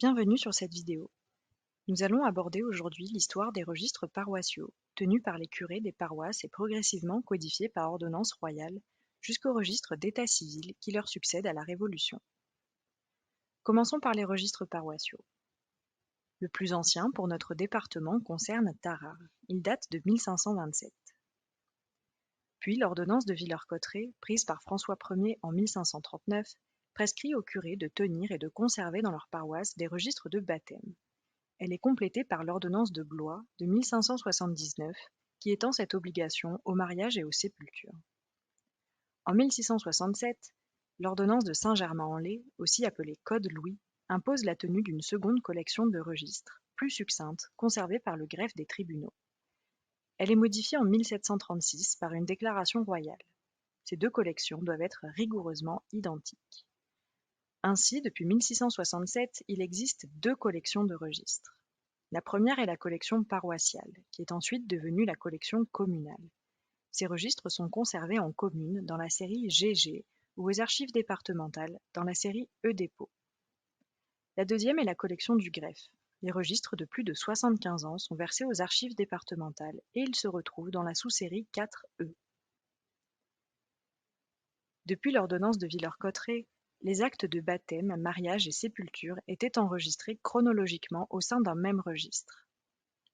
Bienvenue sur cette vidéo. Nous allons aborder aujourd'hui l'histoire des registres paroissiaux, tenus par les curés des paroisses et progressivement codifiés par ordonnance royale, jusqu'au registre d'état civil qui leur succède à la Révolution. Commençons par les registres paroissiaux. Le plus ancien pour notre département concerne Tarare. Il date de 1527. Puis l'ordonnance de Villers-Cotterêts, prise par François Ier en 1539, prescrit aux curés de tenir et de conserver dans leur paroisse des registres de baptême. Elle est complétée par l'ordonnance de Blois de 1579 qui étend cette obligation au mariage et aux sépultures. En 1667, l'ordonnance de Saint-Germain-en-Laye, aussi appelée Code Louis, impose la tenue d'une seconde collection de registres, plus succincte, conservée par le greffe des tribunaux. Elle est modifiée en 1736 par une déclaration royale. Ces deux collections doivent être rigoureusement identiques. Ainsi, depuis 1667, il existe deux collections de registres. La première est la collection paroissiale, qui est ensuite devenue la collection communale. Ces registres sont conservés en commune dans la série GG ou aux archives départementales dans la série E-Dépôt. La deuxième est la collection du greffe. Les registres de plus de 75 ans sont versés aux archives départementales et ils se retrouvent dans la sous-série 4E. Depuis l'ordonnance de Villers-Cotterêts, les actes de baptême, mariage et sépulture étaient enregistrés chronologiquement au sein d'un même registre.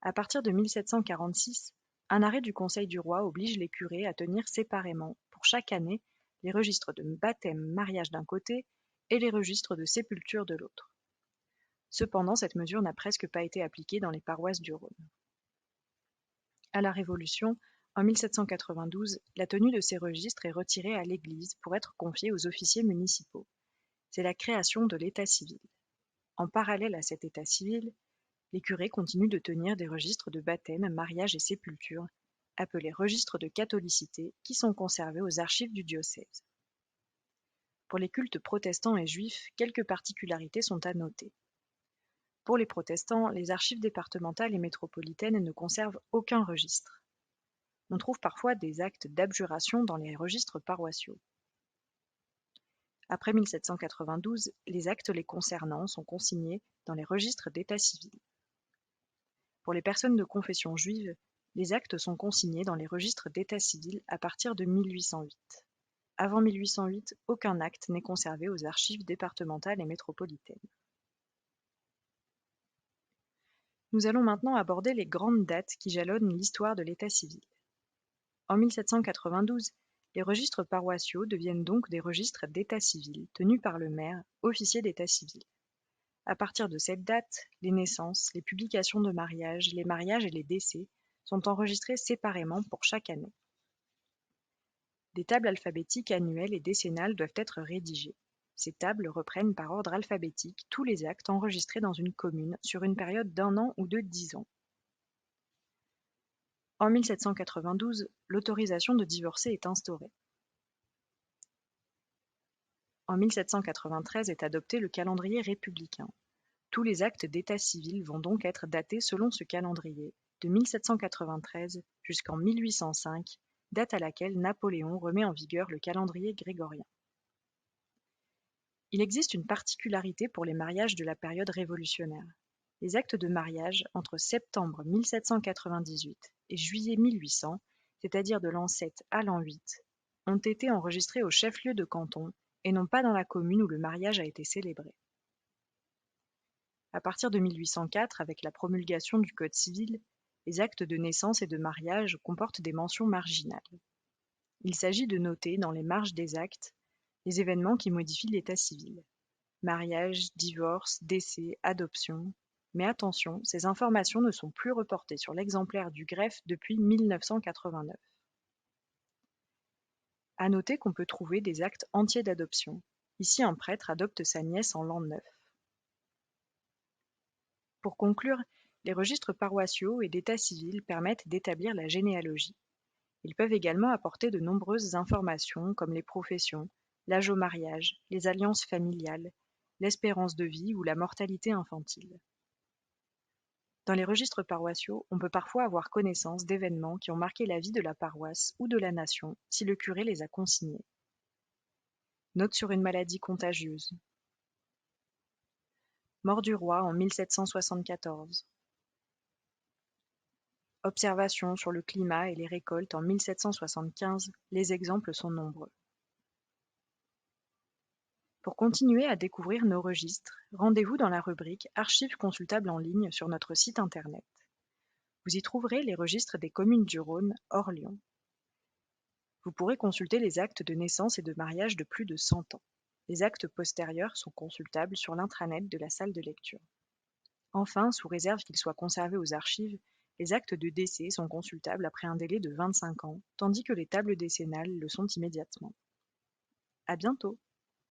À partir de 1746, un arrêt du Conseil du roi oblige les curés à tenir séparément, pour chaque année, les registres de baptême-mariage d'un côté et les registres de sépulture de l'autre. Cependant, cette mesure n'a presque pas été appliquée dans les paroisses du Rhône. À la Révolution, en 1792, la tenue de ces registres est retirée à l'Église pour être confiée aux officiers municipaux. C'est la création de l'état civil. En parallèle à cet état civil, les curés continuent de tenir des registres de baptême, mariage et sépulture, appelés registres de catholicité, qui sont conservés aux archives du diocèse. Pour les cultes protestants et juifs, quelques particularités sont à noter. Pour les protestants, les archives départementales et métropolitaines ne conservent aucun registre. On trouve parfois des actes d'abjuration dans les registres paroissiaux. Après 1792, les actes les concernant sont consignés dans les registres d'état civil. Pour les personnes de confession juive, les actes sont consignés dans les registres d'état civil à partir de 1808. Avant 1808, aucun acte n'est conservé aux archives départementales et métropolitaines. Nous allons maintenant aborder les grandes dates qui jalonnent l'histoire de l'état civil. En 1792, les registres paroissiaux deviennent donc des registres d'état civil tenus par le maire, officier d'état civil. À partir de cette date, les naissances, les publications de mariage, les mariages et les décès sont enregistrés séparément pour chaque année. Des tables alphabétiques annuelles et décennales doivent être rédigées. Ces tables reprennent par ordre alphabétique tous les actes enregistrés dans une commune sur une période d'1 an ou de 10 ans. En 1792, l'autorisation de divorcer est instaurée. En 1793 est adopté le calendrier républicain. Tous les actes d'état civil vont donc être datés selon ce calendrier, de 1793 jusqu'en 1805, date à laquelle Napoléon remet en vigueur le calendrier grégorien. Il existe une particularité pour les mariages de la période révolutionnaire. Les actes de mariage entre septembre 1798 et juillet 1800, c'est-à-dire de l'an 7 à l'an 8, ont été enregistrés au chef-lieu de canton et non pas dans la commune où le mariage a été célébré. À partir de 1804, avec la promulgation du Code civil, les actes de naissance et de mariage comportent des mentions marginales. Il s'agit de noter dans les marges des actes les événements qui modifient l'état civil. Mariage, divorce, décès, adoption. Mais attention, ces informations ne sont plus reportées sur l'exemplaire du greffe depuis 1989. À noter qu'on peut trouver des actes entiers d'adoption. Ici, un prêtre adopte sa nièce en l'an 9. Pour conclure, les registres paroissiaux et d'état civil permettent d'établir la généalogie. Ils peuvent également apporter de nombreuses informations comme les professions, l'âge au mariage, les alliances familiales, l'espérance de vie ou la mortalité infantile. Dans les registres paroissiaux, on peut parfois avoir connaissance d'événements qui ont marqué la vie de la paroisse ou de la nation si le curé les a consignés. Note sur une maladie contagieuse. Mort du roi en 1774. Observations sur le climat et les récoltes en 1775, les exemples sont nombreux. Pour continuer à découvrir nos registres, rendez-vous dans la rubrique Archives consultables en ligne sur notre site internet. Vous y trouverez les registres des communes du Rhône hors Lyon. Vous pourrez consulter les actes de naissance et de mariage de plus de 100 ans. Les actes postérieurs sont consultables sur l'intranet de la salle de lecture. Enfin, sous réserve qu'ils soient conservés aux archives, les actes de décès sont consultables après un délai de 25 ans, tandis que les tables décennales le sont immédiatement. À bientôt!